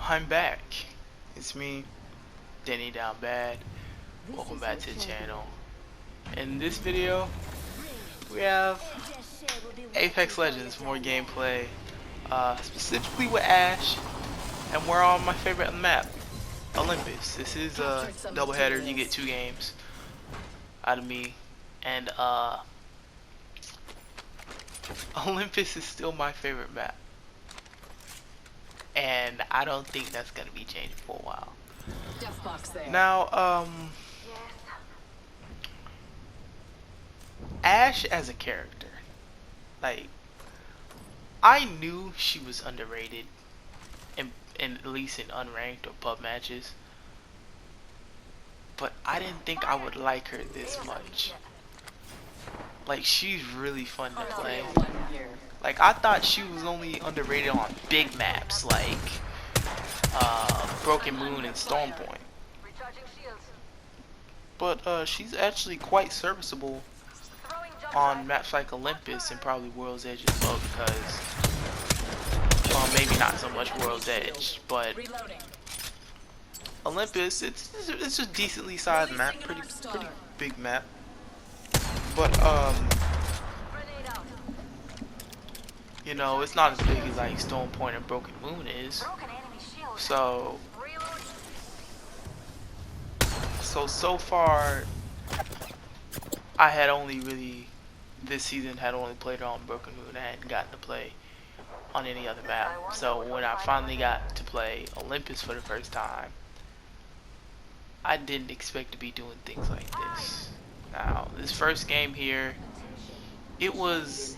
I'm back. It's me, Denny Down Bad. Welcome back to the channel. In this video, we have Apex Legends, more gameplay, specifically with Ash, and we're on my favorite map, Olympus. This is a doubleheader. You get 2 games out of me, and Olympus is still my favorite map. And I don't think that's gonna be changed for a while. Now, Ash as a character, like, I knew she was underrated, in at least in unranked or pub matches, but I didn't think I would like her this much. Like, she's really fun to play. Like, I thought she was only underrated on big maps like Broken Moon and Stormpoint. But she's actually quite serviceable on maps like Olympus and probably World's Edge as well, because, well, maybe not so much World's Edge, but Olympus, it's a decently sized map, pretty big map. But you know, it's not as big as like Stormpoint and Broken Moon is. So far, I had only really, this season, had only played on Broken Moon. I hadn't gotten to play on any other map. So when I finally got to play Olympus for the first time, I didn't expect to be doing things like this. Now, this first game here, it was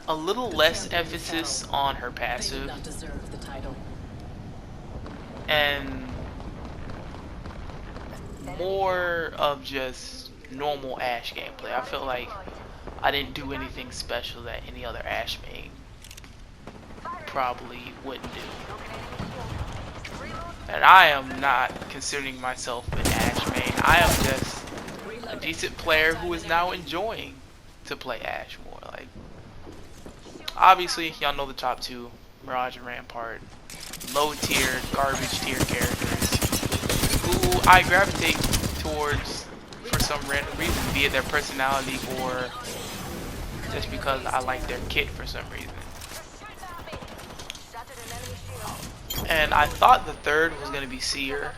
a little less emphasis on her passive and more of just normal Ash gameplay. I felt like I didn't do anything special that any other Ash main probably wouldn't do. And I am not considering myself an Ash main. I am just a decent player who is now enjoying to play Ash more. Like, obviously, y'all know the top 2, Mirage and Rampart, low tier, garbage tier characters who I gravitate towards for some random reason, be it their personality or just because I like their kit for some reason. And I thought the third was going to be Seer,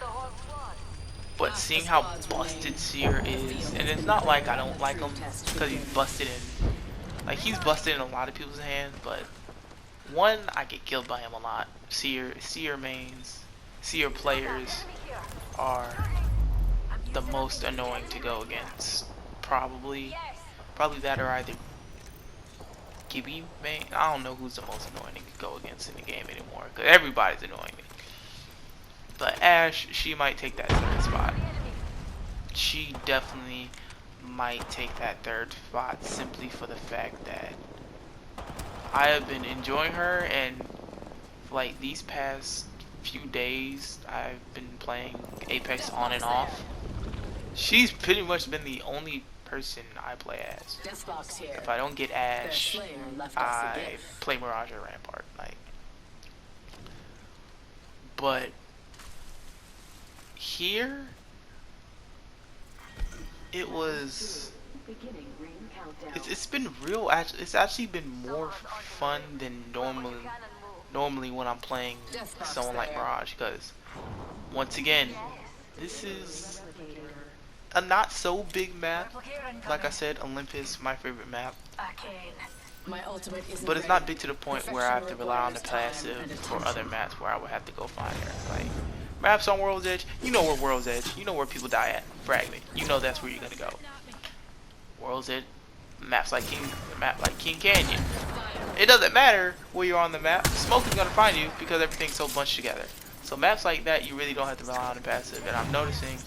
but seeing how busted Seer is, and it's not like I don't like him because he's busted in, like, he's busted in a lot of people's hands, but one, I get killed by him a lot. Seer mains, Seer players are the most annoying to go against. Probably that, or either Gibby main. I don't know who's the most annoying to go against in the game anymore, because everybody's annoying me. But Ash, she might take that 3rd spot. She definitely might take that 3rd spot simply for the fact that I have been enjoying her, and like these past few days I've been playing Apex on and off. She's pretty much been the only person I play as. If I don't get Ash, I play Mirage or Rampart. Like, but here it was. It's been real. It's actually been more fun than normally when I'm playing someone like Mirage, because once again, this is a not so big map. Like I said, Olympus, my favorite map. But it's not big to the point where I have to rely on the passive for other maps where I would have to go find her. Like, maps on World's Edge, you know where World's Edge, you know where people die at. Fragment, you know that's where you're gonna go. World's Edge, maps like King Canyon. It doesn't matter where you're on the map, smoke is gonna find you because everything's so bunched together. So maps like that, you really don't have to rely on the passive, and I'm noticing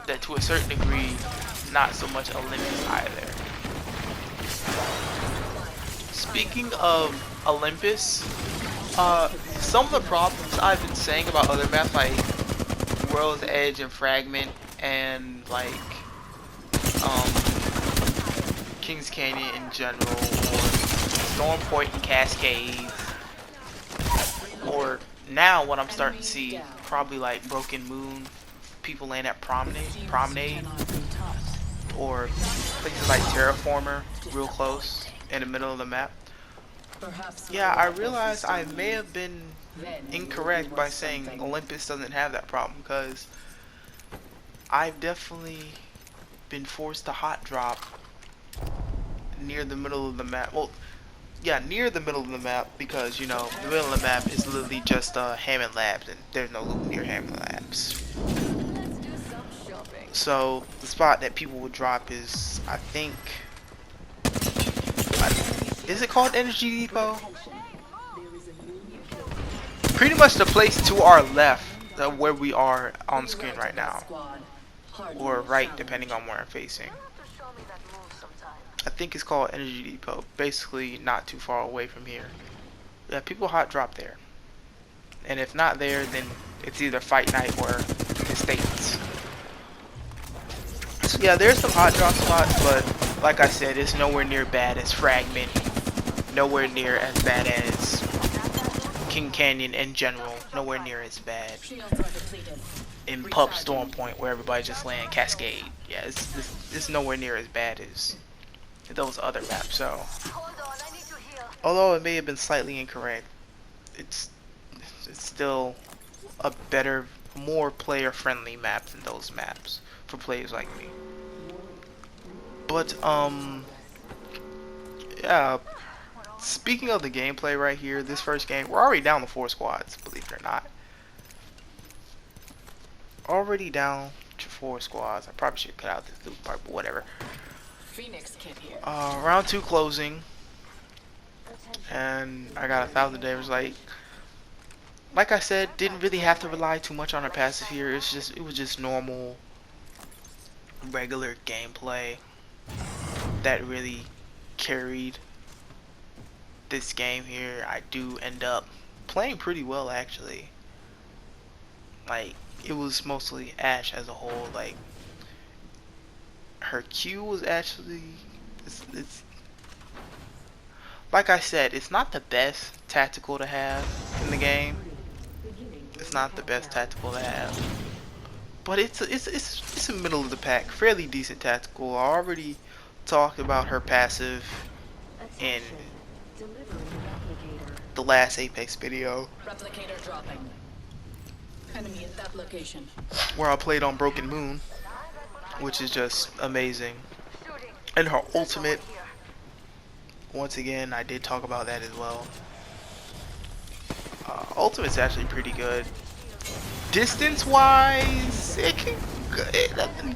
that to a certain degree, not so much Olympus either. Speaking of Olympus, some of the problems I've been saying about other maps like World's Edge and Fragment and like Kings Canyon in general, or Stormpoint and Cascades, Or now what I'm starting to see, probably like Broken Moon, people laying at Promenade, or places like Terraformer, real close in the middle of the map. Yeah, I realized I may have been incorrect by saying Olympus doesn't have that problem, because I've definitely been forced to hot drop near the middle of the map. Well, yeah, near the middle of the map, because, you know, the middle of the map is literally just Hammond Labs, and there's no loot near Hammond Labs. So the spot that people would drop is, I think, is it called Energy Depot? Pretty much the place to our left, where we are on screen right now, or right, depending on where I'm facing. I think it's called Energy Depot. Basically, not too far away from here. Yeah, people hot drop there, and if not there, then it's either Fight Night or Estates. So yeah, there's some hot drop spots, but like I said, it's nowhere near bad as Fragment. Nowhere near as bad as King Canyon in general. Nowhere near as bad in Pub Storm Point, where everybody just laying Cascade. Yeah, it's nowhere near as bad as those other maps. So, although it may have been slightly incorrect, it's still a better, more player-friendly map than those maps for players like me. But yeah. Speaking of the gameplay right here, this first game, we're already down to 4 squads, believe it or not. Already down to 4 squads. I probably should cut out this loop part, but whatever. Phoenix kid here. Round 2 closing, and I got 1,000 damage. Like I said, didn't really have to rely too much on our passive here. It was just normal, regular gameplay that really carried this game here. I do end up playing pretty well, actually. Like, it was mostly Ashe as a whole. Like, her Q was actually, it's like I said, it's not the best tactical to have in the game. It's not the best tactical to have, but it's a middle of the pack, fairly decent tactical. I already talked about her passive in the last Apex video, Replicator dropping. Enemy at that location. where I played on Broken Moon, which is just amazing. And her ultimate, once again, I did talk about that as well. Ultimate's actually pretty good. Distance wise, it can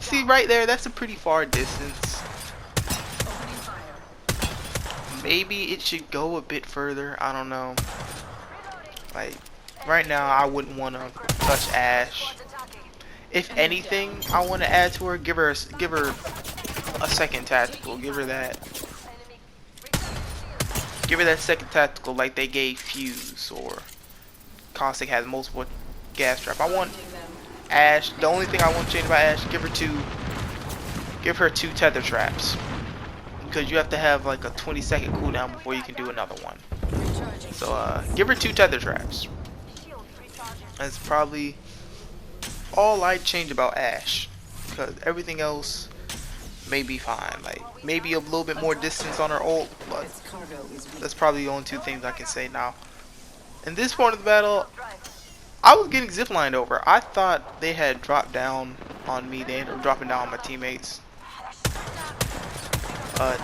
see right there, that's a pretty far distance. Maybe it should go a bit further, I don't know. Like, right now I wouldn't want to touch Ashe. If anything, I want to add to her, give her a second tactical, give her that second tactical like they gave Fuse, or Caustic has multiple gas trap. I want Ashe, the only thing I want to change about Ashe, give her 2 tether traps. Because you have to have like a 20-second cooldown before you can do another one. So give her 2 tether traps. That's probably all I'd change about Ashe, because everything else may be fine. Like, maybe a little bit more distance on her ult, but that's probably the only 2 things I can say now. In this point of the battle, I was getting ziplined over. I thought they had dropped down on me. They ended up dropping down on my teammates.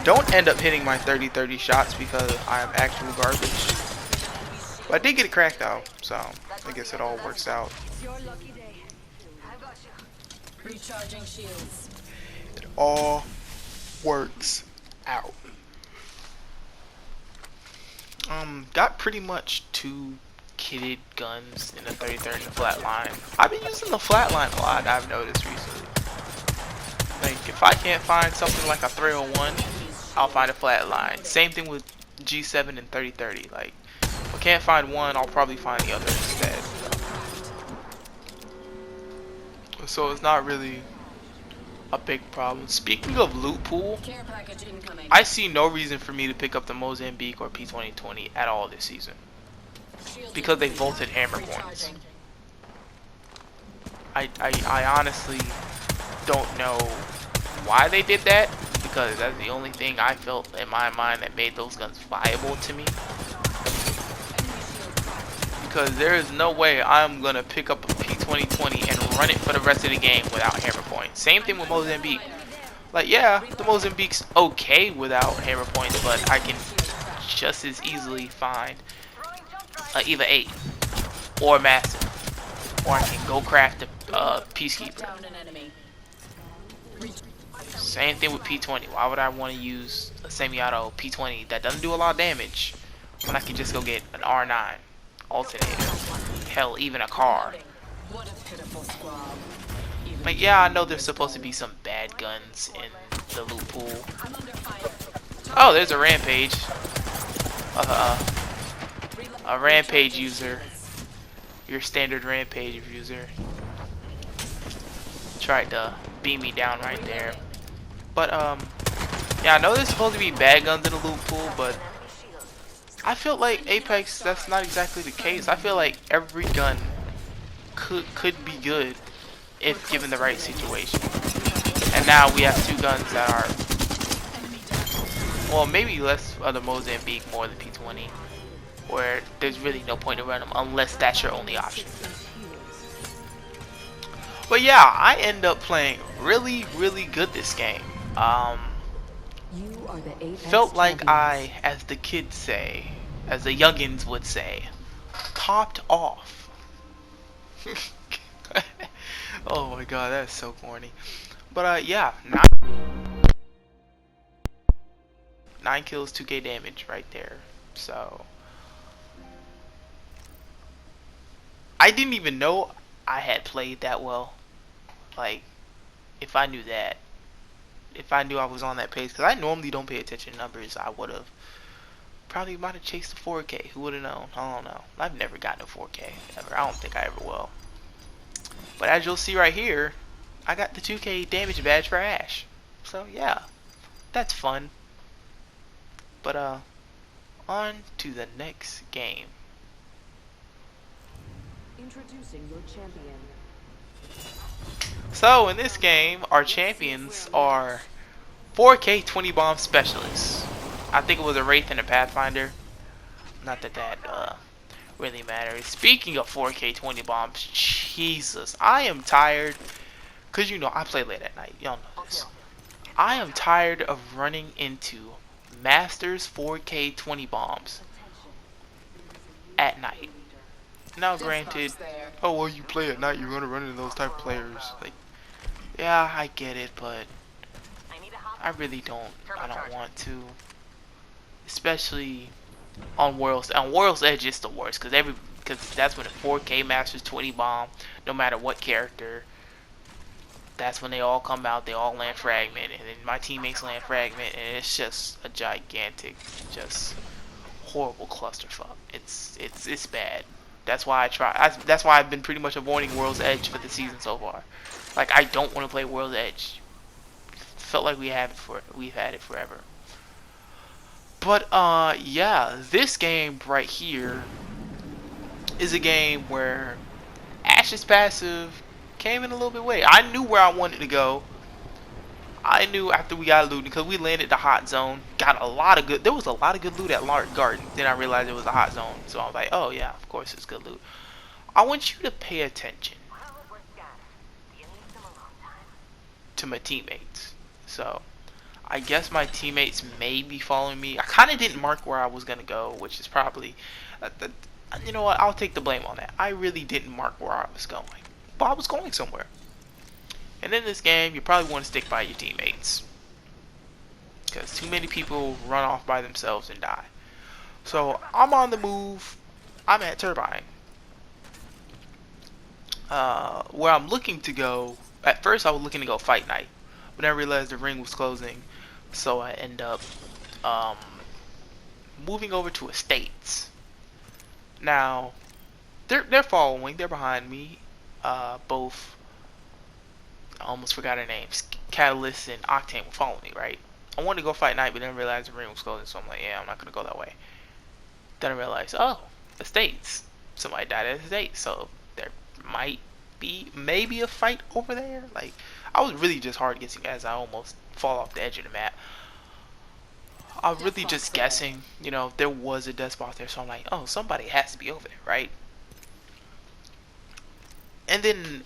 Don't end up hitting my 30-30 shots because I am actual garbage. But I did get it cracked out, so I guess it all works out. Recharging shields. It all works out. Got pretty much 2 kitted guns in the 30-30 and the flatline. I've been using the flatline a lot, I've noticed recently. Like, if I can't find something like a 301, I'll find a flatline. Same thing with G7 and 30-30. Like, if I can't find one, I'll probably find the other instead. So it's not really a big problem. Speaking of loot pool, I see no reason for me to pick up the Mozambique or P2020 at all this season. because they vaulted hammer points. I honestly don't know why they did that, because that's the only thing I felt in my mind that made those guns viable to me. Because there is no way I'm gonna pick up a P2020 and run it for the rest of the game without hammer points. Same thing with Mozambique. Like, yeah, the Mozambique's okay without hammer points, but I can just as easily find either 8 or massive, or I can go craft a Peacekeeper. Same thing with P20. Why would I want to use a semi-auto P20 that doesn't do a lot of damage when I can just go get an R9 alternator? Hell, even a car. Like, yeah, I know there's supposed to be some bad guns in the loot pool. Oh, there's a rampage. A rampage user. Your standard rampage user. Tried to beam me down right there. But, yeah, I know there's supposed to be bad guns in the loot pool, but I feel like Apex, that's not exactly the case. I feel like every gun could be good if given the right situation. And now we have 2 guns that are, well, maybe less of the Mozambique, more the P20, where there's really no point in running them unless that's your only option. But yeah, I end up playing really, really good this game. Felt like I, as the kids say, as the youngins would say, popped off. Oh my god, that's so corny. But yeah, 9 kills, 2k damage right there. So I didn't even know I had played that well. Like, if I knew that, if I knew I was on that pace, because I normally don't pay attention to numbers, I would have probably might have chased the 4k. Who would have known? I don't know. I've never gotten a 4k ever. I don't think I ever will. But as you'll see right here, I got the 2k damage badge for Ash. So yeah, that's fun. But on to the next game. Introducing your champion. So in this game, our champions are 4K 20 bomb specialists. I think it was a Wraith and a Pathfinder. Not that that really matters. Speaking of 4K 20 bombs, Jesus, I am tired. Cause you know I play late at night. Y'all know this. I am tired of running into Masters 4K 20 bombs at night. Now granted, oh well, you play at night, you're gonna run into those type of players. Like, yeah, I get it, but I really don't. I don't want to, especially on World's. On World's Edge, it's the worst because that's when the 4K Masters 20 bomb, no matter what character. That's when they all come out. They all land fragment, and then my teammates land fragment, and it's just a gigantic, just horrible clusterfuck. It's bad. That's why that's why I've been pretty much avoiding World's Edge for the season so far. Like, I don't want to play World's Edge. Felt like we've had it forever. But yeah, this game right here is a game where Ash's passive came in a little bit way. I knew where I wanted to go. I knew after we got looted, because we landed the hot zone, got a lot of good. There was a lot of good loot at Lark Garden. Then I realized it was a hot zone, so I was like, oh yeah, of course it's good loot. I want you to pay attention to my teammates. So I guess my teammates may be following me. I kind of didn't mark where I was gonna go, which is probably, you know what? I'll take the blame on that. I really didn't mark where I was going, but I was going somewhere. And in this game, you probably want to stick by your teammates, because too many people run off by themselves and die. So I'm on the move. I'm at Turbine. Where I'm looking to go, at first I was looking to go Fight Night, but then I realized the ring was closing, so I end up moving over to Estates. Now they're following, they're behind me, both, I almost forgot her names, Catalyst and Octane were following me, right? I wanted to go Fight Night, but then I realized the ring was closing, so I'm like, yeah, I'm not gonna go that way. Then I realized, oh, estates. Somebody died at estates, so there might be maybe a fight over there. Like, I was really just hard guessing as I almost fall off the edge of the map. I was really just guessing, you know, there was a death spot there, so I'm like, oh, somebody has to be over there, right? And then,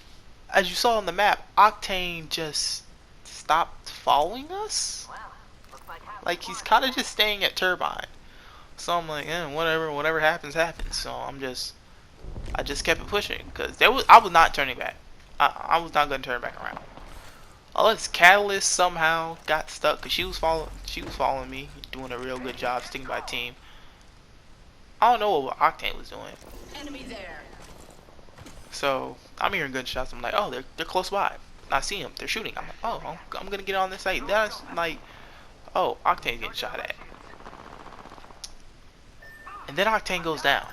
as you saw on the map, Octane just stopped following us. Like, he's kind of just staying at Turbine. So I'm like, whatever happens, happens. So I just kept it pushing, because I was not turning back. I was not gonna turn back around. Unless Catalyst somehow got stuck, because she was following me, doing a real good job sticking by team. I don't know what Octane was doing. Enemy there. So I'm hearing gunshots. I'm like, oh, they're close by. I see them. They're shooting. I'm like, oh, I'm gonna get on this side. That's like, oh, Octane's getting shot at. And then Octane goes down.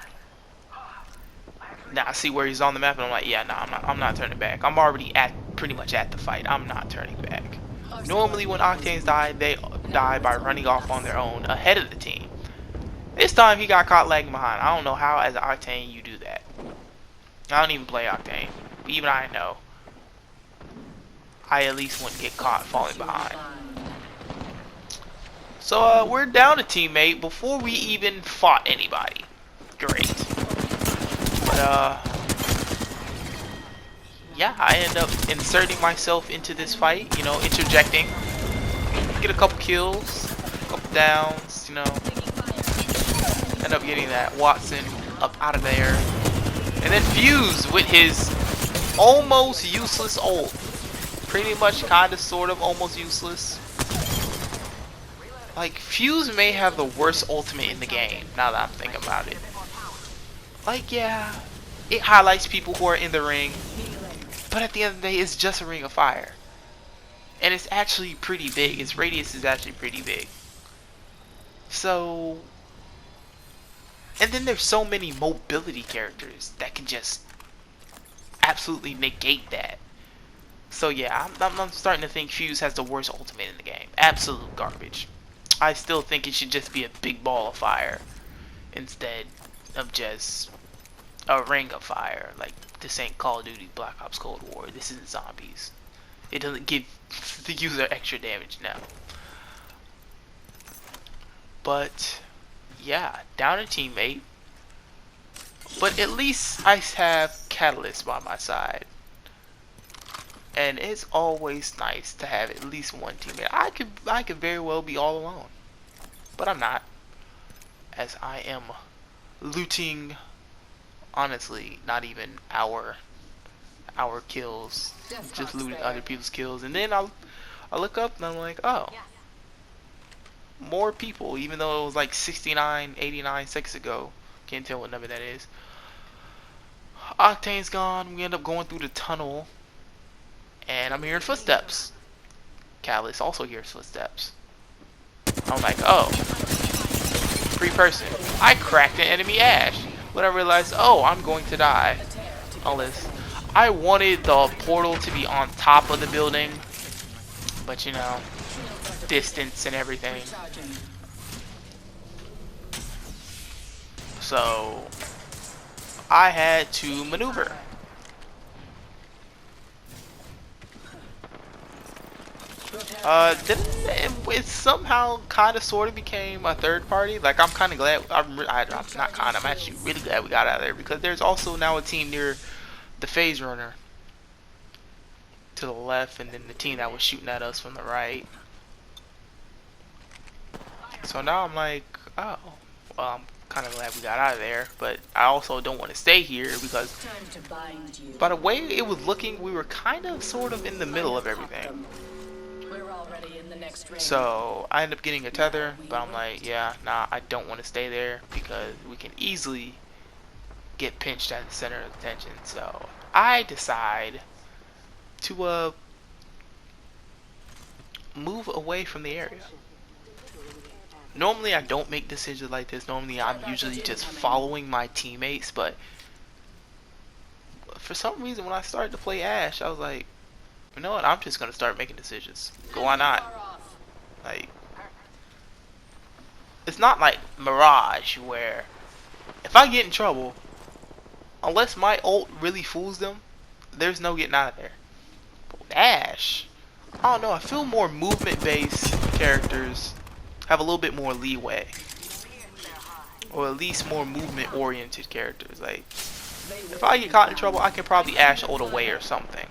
Now I see where he's on the map, and I'm like, yeah, nah, I'm not turning back. I'm already pretty much at the fight. I'm not turning back. Normally when Octanes die, they die by running off on their own ahead of the team. This time he got caught lagging behind. I don't know how as an Octane you do that. I don't even play Octane. Even I know. I at least wouldn't get caught falling behind. So we're down a teammate before we even fought anybody. Great. But yeah, I end up inserting myself into this fight, you know, interjecting. Get a couple kills, a couple downs, you know. End up getting that Watson up out of there. And then Fuse with his almost useless ult. Pretty much, kinda, sort of, almost useless. Like, Fuse may have the worst ultimate in the game, now that I'm thinking about it. Like, yeah, it highlights people who are in the ring, but at the end of the day, it's just a ring of fire. And it's actually pretty big. Its radius is actually pretty big. So, and then there's so many mobility characters that can just absolutely negate that. So yeah, I'm starting to think Fuse has the worst ultimate in the game. Absolute garbage. I still think it should just be a big ball of fire instead of just a ring of fire. Like, this ain't Call of Duty Black Ops Cold War. This isn't zombies. It doesn't give the user extra damage now. But yeah, down a teammate. But at least I have Catalyst by my side. And it's always nice to have at least one teammate. I could very well be all alone. But I'm not. As I am looting, honestly, not even our kills. Just looting other people's kills. And then I look up and I'm like, oh. More people, even though it was like 69, 89 seconds ago. Can't tell what number that is. Octane's gone. We end up going through the tunnel. And I'm hearing footsteps. Catalyst also hears footsteps. I'm like, oh. Free person. I cracked an enemy Ash. When I realized, oh, I'm going to die. Unless I wanted the portal to be on top of the building. But you know, distance and everything. So I had to maneuver. Then it somehow kind of sort of became a third party. Like, I'm kind of glad. I'm not kind of. I'm actually really glad we got out of there, because there's also now a team near the phase runner to the left, and then the team that was shooting at us from the right. So now I'm like, oh, well, I'm kind of glad we got out of there, but I also don't want to stay here because by the way it was looking, we were kind of sort of in the middle of everything. So I end up getting a tether, but I'm like, yeah, nah, I don't want to stay there because we can easily get pinched at the center of attention. So I decide to move away from the area. Normally I don't make decisions like this. Normally I'm usually just following my teammates, but for some reason when I started to play Ash, I was like, you know what, I'm just gonna start making decisions. Why not? Like, it's not like Mirage where if I get in trouble, unless my ult really fools them, there's no getting out of there. But with Ashe, I don't know, I feel more movement-based characters have a little bit more leeway. Or at least more movement-oriented characters. Like, if I get caught in trouble, I can probably Ashe ult away or something.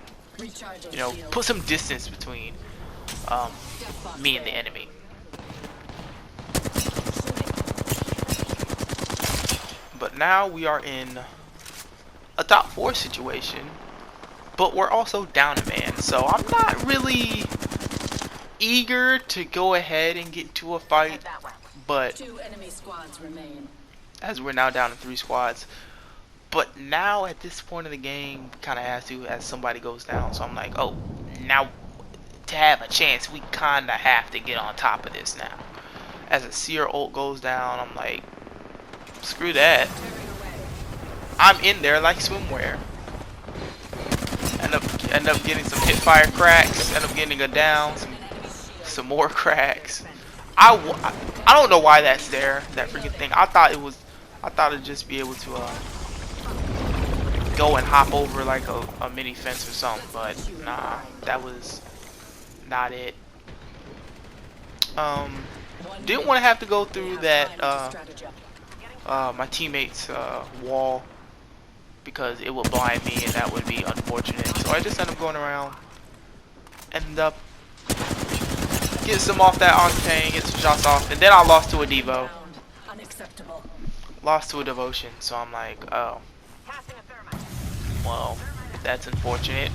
You know, put some distance between me and the enemy. But now we are in a top 4 situation, but we're also down a man, so I'm not really eager to go ahead and get into a fight. But 2 enemy squads remain. As we're now down to 3 squads. But now at this point of the game, kind of has to, as somebody goes down. So I'm like, oh, now to have a chance, we kind of have to get on top of this now. As a seer ult goes down, I'm like, screw that. I'm in there like swimwear. End up getting some hip fire cracks. End up getting a down. Some more cracks. I don't know why that's there. That freaking thing. I thought it'd just be able to go and hop over like a mini fence or something, but nah, that was not it. Didn't want to have to go through that my teammate's wall, because it would blind me and that would be unfortunate. So I just ended up going around, ended up get some off that Octane, get some shots off, and then I lost to a Devo. Lost to a Devotion, so I'm like, oh. Well, that's unfortunate.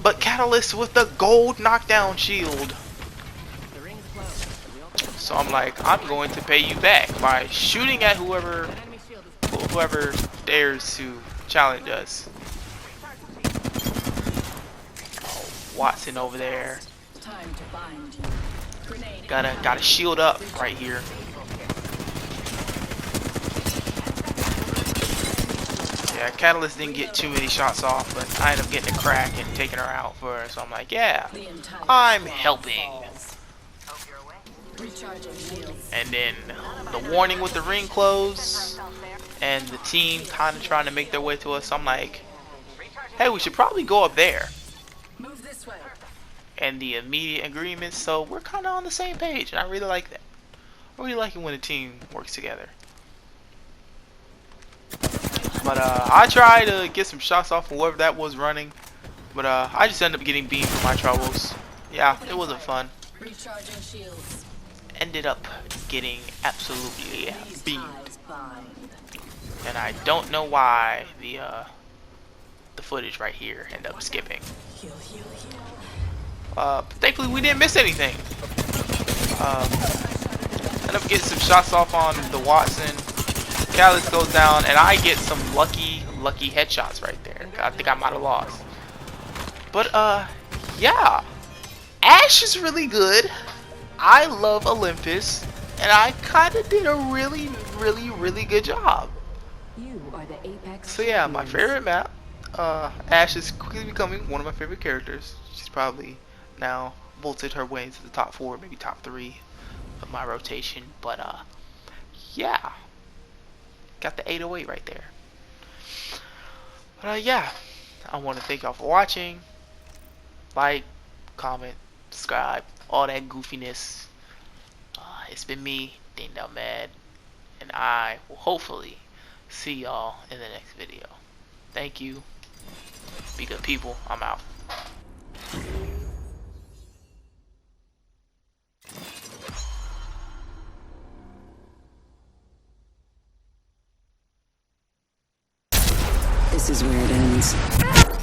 But Catalyst with the gold knockdown shield. So I'm like, I'm going to pay you back by shooting at whoever dares to challenge us. Oh, Watson over there. Gotta shield up right here. Yeah, Catalyst didn't get too many shots off, but I ended up getting a crack and taking her out for her. So I'm like, yeah, I'm helping. And then the warning with the ring close, and the team kind of trying to make their way to us. So I'm like, hey, we should probably go up there. Move this way. And the immediate agreement, so we're kind of on the same page, and I really like that. I really like it when a team works together. But I tried to get some shots off of whoever that was running, but I just ended up getting beamed for my troubles. Yeah, it wasn't fun. Recharging shields. Ended up getting absolutely beamed, and I don't know why the footage right here ended up skipping. Thankfully we didn't miss anything. End up getting some shots off on the Watson. Catalyst goes down, and I get some lucky headshots right there. I think I might have lost. But yeah, Ashe is really good. I love Olympus, and I kind of did a really good job. You are the Apex So yeah, my champions. favorite map. Ashe is quickly becoming one of my favorite characters. She's probably now vaulted her way into the top 4, maybe top 3 of my rotation. But yeah, got the 808 right there. But yeah, I want to thank y'all for watching. Like, comment, subscribe, all that goofiness. It's been me, Ding Mad, and I will hopefully see y'all in the next video. Thank you. Be good people. I'm out. This is where it ends.